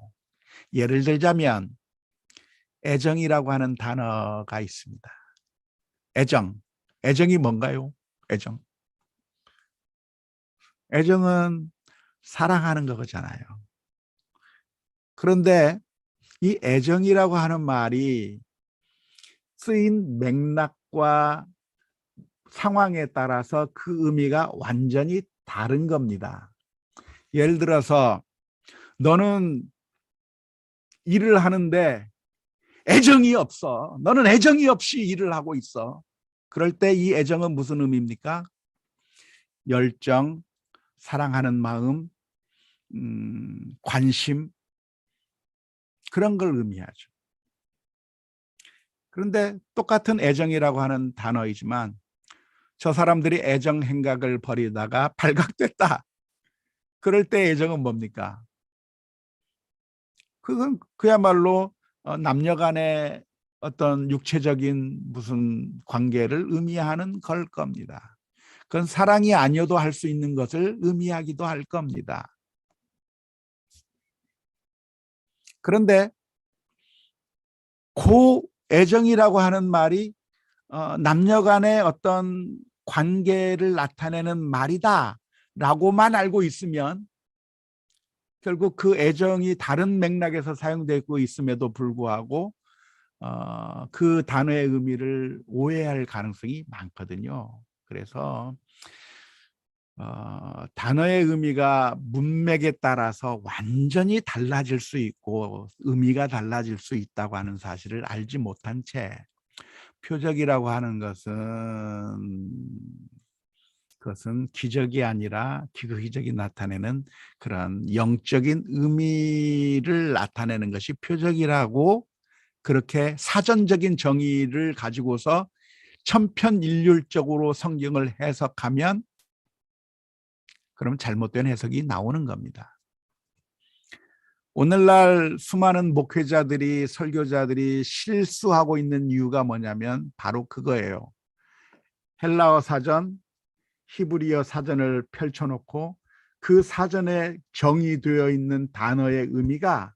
예를 들자면 애정이라고 하는 단어가 있습니다. 애정이 뭔가요? 애정은 사랑하는 거잖아요. 그런데 이 애정이라고 하는 말이 쓰인 맥락과 상황에 따라서 그 의미가 완전히 다른 겁니다. 예를 들어서 너는 일을 하는데 애정이 없어. 너는 애정이 없이 일을 하고 있어. 그럴 때 이 애정은 무슨 의미입니까? 열정, 사랑하는 마음, 관심, 그런 걸 의미하죠. 그런데 똑같은 애정이라고 하는 단어이지만 저 사람들이 애정 행각을 벌이다가 발각됐다. 그럴 때 애정은 뭡니까? 그건 그야말로 남녀 간의 어떤 육체적인 무슨 관계를 의미하는 걸 겁니다. 그건 사랑이 아니어도 할 수 있는 것을 의미하기도 할 겁니다. 그런데 그 애정이라고 하는 말이 남녀 간의 어떤 관계를 나타내는 말이다 라고만 알고 있으면 결국 그 애정이 다른 맥락에서 사용되고 있음에도 불구하고 그 단어의 의미를 오해할 가능성이 많거든요. 그래서 단어의 의미가 문맥에 따라서 완전히 달라질 수 있고 의미가 달라질 수 있다고 하는 사실을 알지 못한 채 표적이라고 하는 그것은 기적이 아니라 기적이 나타내는 그런 영적인 의미를 나타내는 것이 표적이라고 그렇게 사전적인 정의를 가지고서 천편일률적으로 성경을 해석하면 그럼 잘못된 해석이 나오는 겁니다. 오늘날 수많은 목회자들이 설교자들이 실수하고 있는 이유가 뭐냐면 바로 그거예요. 헬라어 사전, 히브리어 사전을 펼쳐놓고 그 사전에 정의되어 있는 단어의 의미가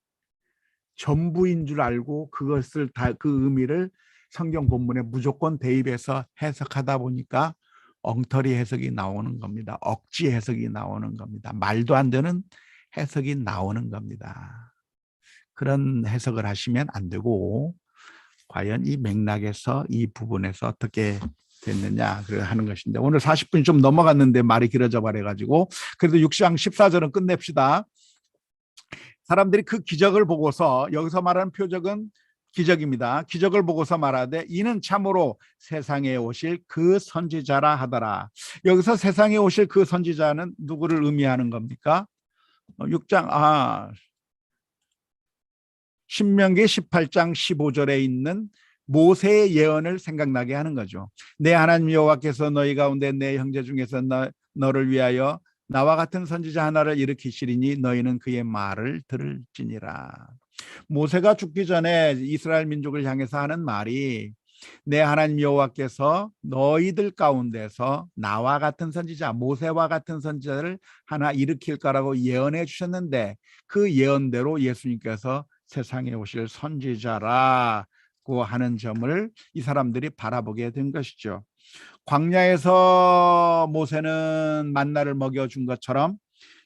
전부인 줄 알고 그것을 그 의미를 성경 본문에 무조건 대입해서 해석하다 보니까 엉터리 해석이 나오는 겁니다. 억지 해석이 나오는 겁니다. 말도 안 되는 해석이 나오는 겁니다. 그런 해석을 하시면 안 되고 과연 이 맥락에서 이 부분에서 어떻게 됐느냐 하는 것인데 오늘 40분이 좀 넘어갔는데 말이 길어져 버려가지고 그래도 6장 14절은 끝냅시다. 사람들이 그 기적을 보고서 여기서 말하는 표적은 기적입니다. 기적을 보고서 말하되 이는 참으로 세상에 오실 그 선지자라 하더라. 여기서 세상에 오실 그 선지자는 누구를 의미하는 겁니까? 6장 신명기 18장 15절에 있는 모세의 예언을 생각나게 하는 거죠. 내 하나님 여호와께서 너희 가운데 내 형제 중에서 너를 위하여 나와 같은 선지자 하나를 일으키시리니 너희는 그의 말을 들을지니라. 모세가 죽기 전에 이스라엘 민족을 향해서 하는 말이 내 하나님 여호와께서 너희들 가운데서 나와 같은 선지자 모세와 같은 선지자를 하나 일으킬 거라고 예언해 주셨는데 그 예언대로 예수님께서 세상에 오실 선지자라고 하는 점을 이 사람들이 바라보게 된 것이죠. 광야에서 모세는 만나를 먹여준 것처럼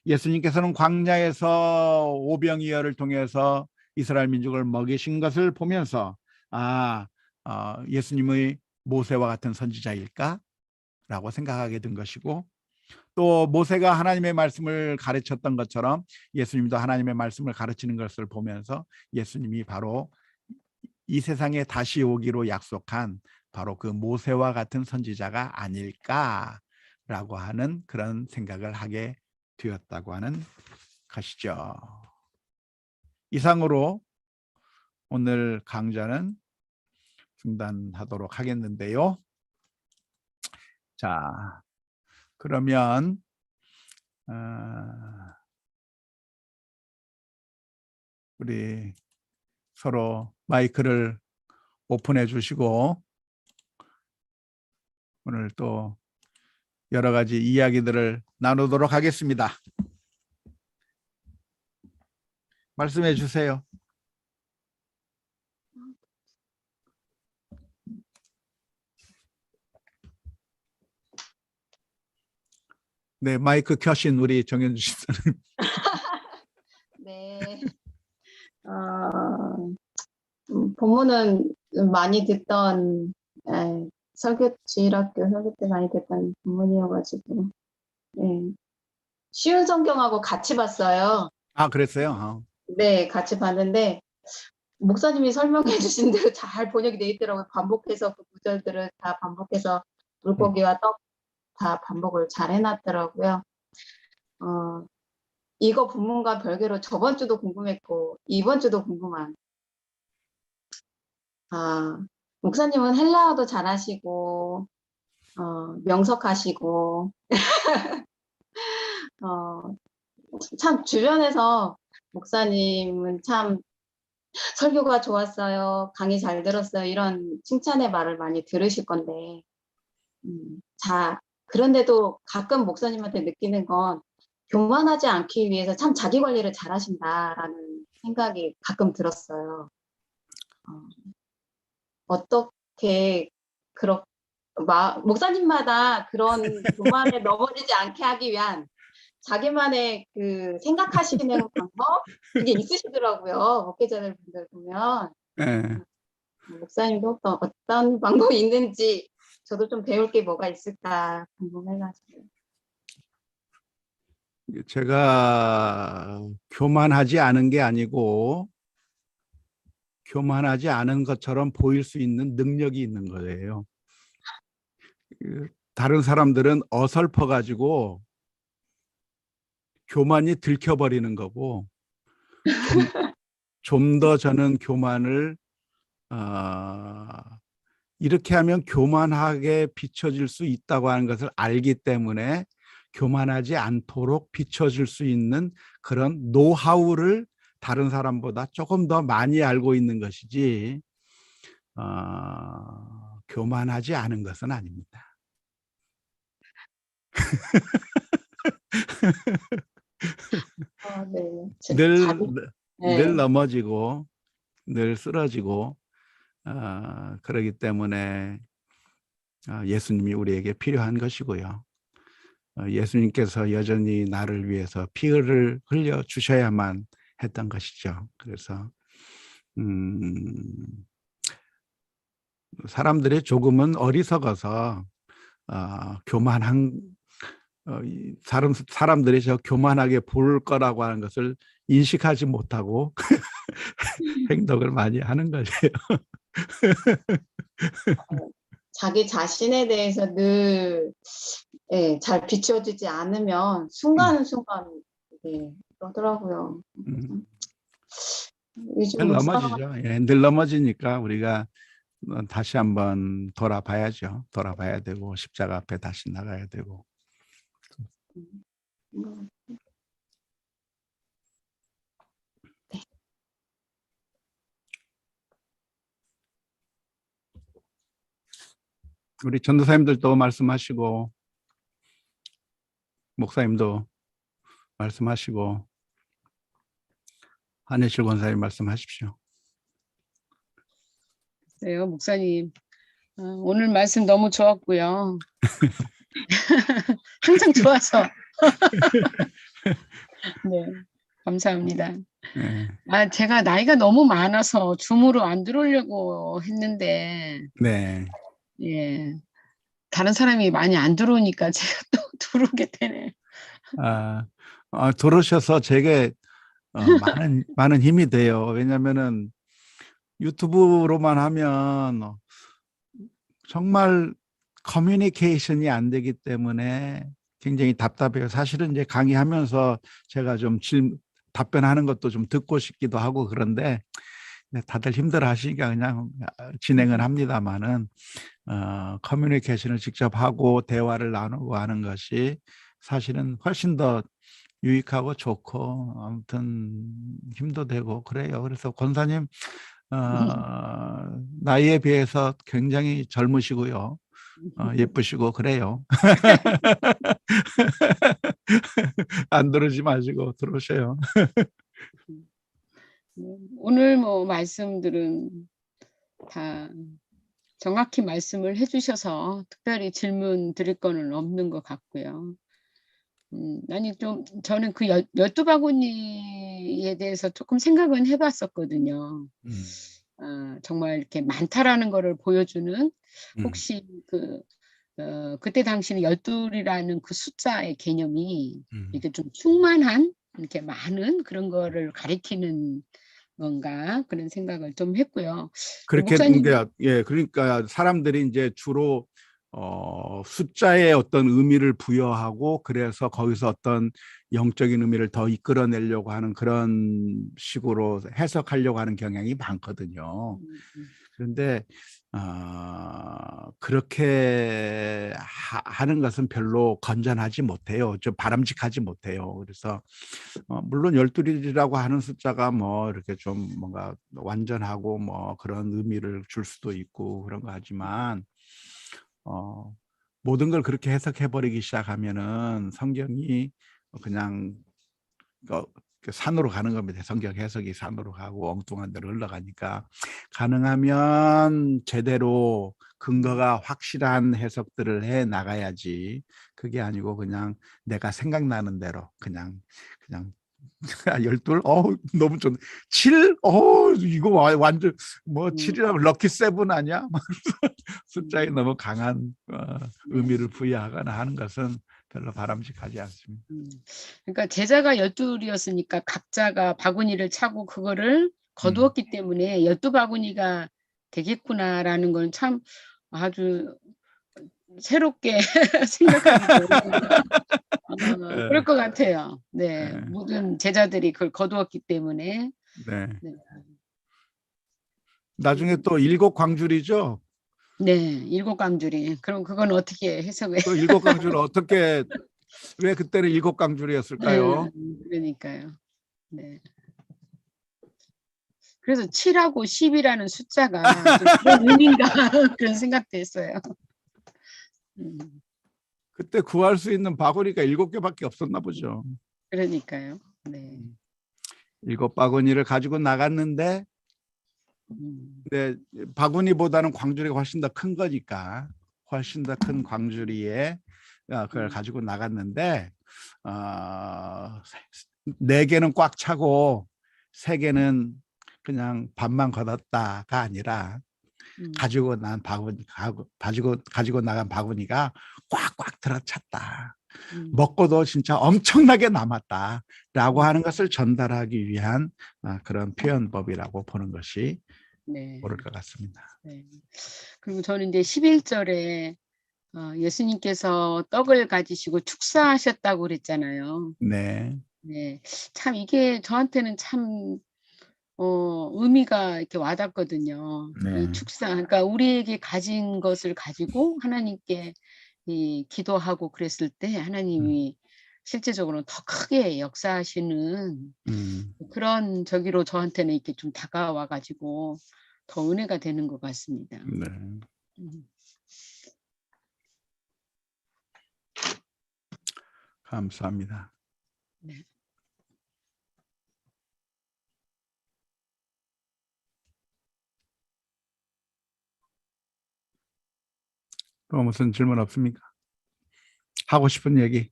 예수님께서는 광야에서 오병이어를 통해서 이스라엘 민족을 먹이신 것을 보면서 예수님의 모세와 같은 선지자일까? 라고 생각하게 된 것이고 또 모세가 하나님의 말씀을 가르쳤던 것처럼 예수님도 하나님의 말씀을 가르치는 것을 보면서 예수님이 바로 이 세상에 다시 오기로 약속한 바로 그 모세와 같은 선지자가 아닐까라고 하는 그런 생각을 하게 되었다고 하는 것이죠. 이상으로 오늘 강좌는 중단하도록 하겠는데요. 자, 그러면 우리 서로 마이크를 오픈해 주시고 오늘 또 여러 가지 이야기들을 나누도록 하겠습니다. 말씀해 주세요. 네, 마이크 켜신 우리 정현주 씨는 네. 본문은 많이 듣던 주일학교 설교 때 많이 듣던 본문이어가지고 쉬운 성경하고 같이 봤어요. 아, 그랬어요? 네, 같이 봤는데 목사님이 설명해 주신 대로 잘 번역이 돼 있더라고요. 반복해서 그 구절들을 다 반복해서 물고기와 떡 다 반복을 잘 해놨더라고요. 이거 본문과 별개로 저번 주도 궁금했고 이번 주도 궁금한. 목사님은 헬라어도 잘하시고 명석하시고 참 주변에서 목사님은 참 설교가 좋았어요, 강의 잘 들었어요, 이런 칭찬의 말을 많이 들으실 건데 그런데도 가끔 목사님한테 느끼는 건 교만하지 않기 위해서 참 자기 관리를 잘 하신다라는 생각이 가끔 들었어요. 어떻게 목사님마다 그런 교만에 넘어지지 않게 하기 위한 자기만의 그 생각하시는 방법 그게 있으시더라고요. 목회자들 분들 보면. 네. 목사님도 어떤 방법이 있는지 저도 좀 배울 게 뭐가 있을까 궁금해가지고. 제가 교만하지 않은 게 아니고 교만하지 않은 것처럼 보일 수 있는 능력이 있는 거예요. 다른 사람들은 어설퍼 가지고 교만이 들켜버리는 거고 좀 더 저는 교만을 이렇게 하면 교만하게 비춰질 수 있다고 하는 것을 알기 때문에 교만하지 않도록 비춰줄 수 있는 그런 노하우를 다른 사람보다 조금 더 많이 알고 있는 것이지 교만하지 않은 것은 아닙니다. 네. 늘 넘어지고 늘 쓰러지고 그러기 때문에 예수님이 우리에게 필요한 것이고요. 예수님께서 여전히 나를 위해서 피를 흘려 주셔야만 했던 것이죠. 그래서 사람들이 조금은 어리석어서 교만한 사람들이 저 교만하게 볼 거라고 하는 것을 인식하지 못하고 행동을 많이 하는 거예요. 자기 자신에 대해서 늘 잘 비춰주지 않으면 순간순간 그러더라고요. 요즘 늘 넘어지죠. 늘 넘어지니까 우리가 다시 한번 돌아봐야죠. 돌아봐야 되고 십자가 앞에 다시 나가야 되고. 우리 전도사님들도 말씀하시고 목사님도 말씀하시고 한혜실 권사님 말씀하십시오. 네, 목사님 오늘 말씀 너무 좋았고요. 항상 좋아서 네, 감사합니다. 네. 제가 나이가 너무 많아서 줌으로 안 들어오려고 했는데 네. 예, 다른 사람이 많이 안 들어오니까 제가 또 들어오게 되네. 들으셔서 제게 많은 힘이 돼요. 왜냐하면은 유튜브로만 하면 정말 커뮤니케이션이 안 되기 때문에 굉장히 답답해요. 사실은 이제 강의하면서 제가 좀 답변하는 것도 좀 듣고 싶기도 하고 그런데 다들 힘들어 하시니까 그냥 진행을 합니다만은 커뮤니케이션을 직접 하고 대화를 나누고 하는 것이 사실은 훨씬 더 유익하고 좋고 아무튼 힘도 되고 그래요. 그래서 권사님 나이에 비해서 굉장히 젊으시고요. 예쁘시고 그래요. 안 들으지 마시고 들으세요. 오늘 말씀들은 다 정확히 말씀을 해주셔서 특별히 질문 드릴 거는 없는 것 같고요. 아니 저는 그 12바구니에 대해서 조금 생각은 해봤었거든요. 정말 이렇게 많다라는 거를 보여주는 음. 혹시 그때 당시는 12이라는 그 숫자의 개념이 이렇게 좀 충만한 이렇게 많은 그런 거를 가리키는 건가 그런 생각을 좀 했고요. 그렇게 목사님, 예, 그러니까 사람들이 이제 주로 숫자에 어떤 의미를 부여하고 그래서 거기서 어떤 영적인 의미를 더 이끌어내려고 하는 그런 식으로 해석하려고 하는 경향이 많거든요. 그런데 그렇게 하는 것은 별로 건전하지 못해요. 좀 바람직하지 못해요. 그래서 물론 12이라고 하는 숫자가 뭐 이렇게 좀 뭔가 완전하고 뭐 그런 의미를 줄 수도 있고 그런 거 하지만 모든 걸 그렇게 해석해 버리기 시작하면은 성경이 그냥 산으로 가는 겁니다. 성경 해석이 산으로 가고 엉뚱한 데로 흘러가니까 가능하면 제대로 근거가 확실한 해석들을 해 나가야지. 그게 아니고 그냥 내가 생각나는 대로 그냥 12, 너무 좋네. 7, 이거 완전 뭐 7이라고 럭키 세븐 아니야? 막 숫자에 너무 강한 의미를 부여하거나 하는 것은 별로 바람직하지 않습니다. 그러니까 제자가 12이었으니까 각자가 바구니를 차고 그거를 거두었기 때문에 12바구니가 되겠구나라는 건 참 아주 새롭게 생각하기도 그럴 것 같아요. 네. 네. 모든 제자들이 그걸 거두었기 때문에. 네. 네. 나중에 또 일곱 광줄이죠. 네. 일곱 광주리. 그럼 그건 어떻게 해석을 그 일곱 광줄 어떻게 왜 그때는 일곱 네. 광줄이었을까요? 그러니까요. 네. 그래서 7하고 10이라는 숫자가 좀 그런 의미인가 그런 생각도 했어요. 그때 구할 수 있는 바구니가 7개밖에 없었나 보죠. 그러니까요. 네. 7바구니를 가지고 나갔는데 근데 바구니보다는 광주리가 훨씬 더 큰 거니까 훨씬 더 큰 광주리에 그걸 가지고 나갔는데 4개는 꽉 차고 3개는 그냥 반만 걷었다가 아니라 가지고 나간 바구니가 꽉꽉 들어찼다. 먹고도 진짜 엄청나게 남았다라고 하는 것을 전달하기 위한 그런 표현법이라고 보는 것이 네. 옳을 것 같습니다. 네. 그리고 저는 이제 11절에 예수님께서 떡을 가지시고 축사하셨다고 그랬잖아요. 네. 네. 참 이게 저한테는 참 의미가 이렇게 와닿거든요. 이 네. 축사, 그러니까 우리에게 가진 것을 가지고 하나님께 기도하고 그랬을 때 하나님이 실제적으로 더 크게 역사하시는 그런 저기로 저한테는 이렇게 좀 다가와 가지고 더 은혜가 되는 것 같습니다. 네. 감사합니다. 네. 또 무슨 질문 없습니까? 하고 싶은 얘기.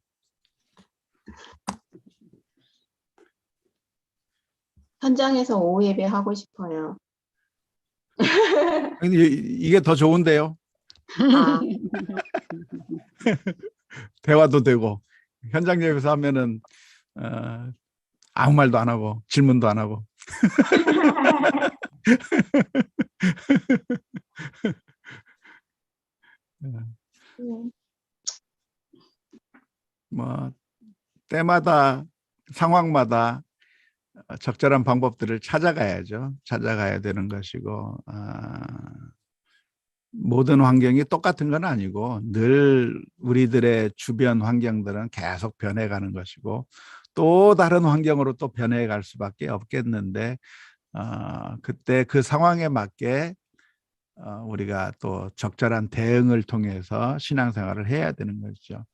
현장에서 오후 예배 하고 싶어요. 근데 이게 더 좋은데요. 아, 대화도 되고 현장 예배에서 하면은 아무 말도 안 하고 질문도 안 하고. 뭐 때마다 상황마다 적절한 방법들을 찾아가야죠. 찾아가야 되는 것이고 모든 환경이 똑같은 건 아니고 늘 우리들의 주변 환경들은 계속 변해가는 것이고 또 다른 환경으로 또 변해갈 수밖에 없겠는데 그때 그 상황에 맞게 우리가 또 적절한 대응을 통해서 신앙생활을 해야 되는 것이죠.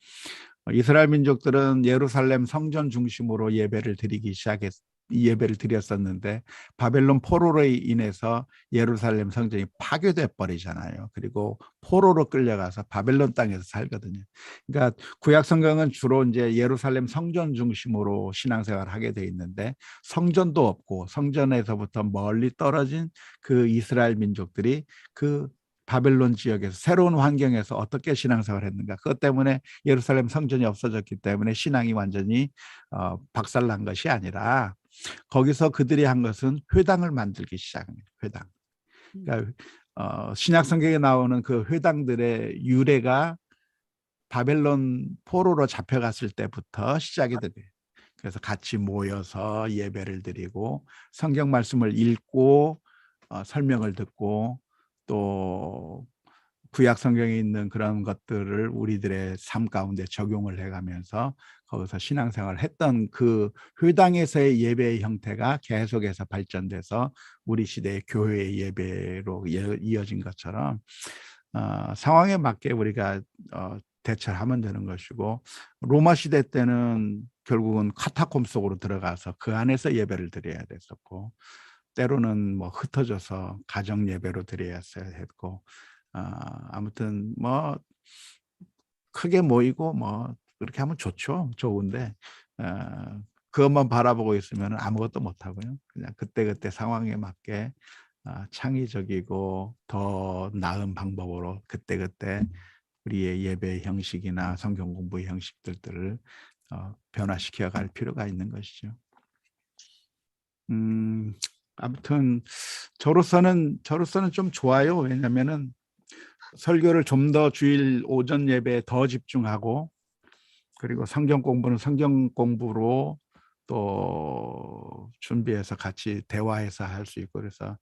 이스라엘 민족들은 예루살렘 성전 중심으로 예배를 드리기 시작했 예배를 드렸었는데 바벨론 포로로 인해서 예루살렘 성전이 파괴돼 버리잖아요. 그리고 포로로 끌려가서 바벨론 땅에서 살거든요. 그러니까 구약 성경은 주로 이제 예루살렘 성전 중심으로 신앙생활을 하게 돼 있는데 성전도 없고 성전에서부터 멀리 떨어진 그 이스라엘 민족들이 그 바벨론 지역에서 새로운 환경에서 어떻게 신앙생활을 했는가. 그것 때문에 예루살렘 성전이 없어졌기 때문에 신앙이 완전히 박살난 것이 아니라 거기서 그들이 한 것은 회당을 만들기 시작합니다. 회당. 그러니까 신약 성경에 나오는 그 회당들의 유래가 바벨론 포로로 잡혀갔을 때부터 시작이 돼요. 그래서 같이 모여서 예배를 드리고 성경 말씀을 읽고 설명을 듣고 또 구약 성경에 있는 그런 것들을 우리들의 삶 가운데 적용을 해가면서 거기서 신앙생활을 했던 그 회당에서의 예배의 형태가 계속해서 발전돼서 우리 시대의 교회의 예배로 이어진 것처럼 상황에 맞게 우리가 대처를 하면 되는 것이고, 로마 시대 때는 결국은 카타콤 속으로 들어가서 그 안에서 예배를 드려야 됐었고, 때로는 뭐 흩어져서 가정 예배로 드려야 했고, 아무튼 뭐 크게 모이고 뭐 그렇게 하면 좋죠. 좋은데 그것만 바라보고 있으면 아무것도 못 하고요. 그냥 그때그때 상황에 맞게 창의적이고 더 나은 방법으로 그때그때 우리의 예배 형식이나 성경 공부 형식들을 변화시켜 갈 필요가 있는 것이죠. 아무튼 저로서는 좀 좋아요. 왜냐면은 설교를 좀 더 주일 오전 예배에 더 집중하고, 그리고 성경 공부는 성경 공부로 또 준비해서 같이 대화해서 할 수 있고, 그래서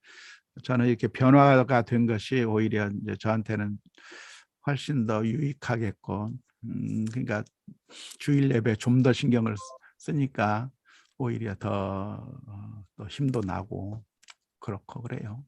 저는 이렇게 변화가 된 것이 오히려 이제 저한테는 훨씬 더 유익하겠고, 그러니까 주일 예배 좀 더 신경을 쓰니까 오히려 더 힘도 나고 그렇고 그래요.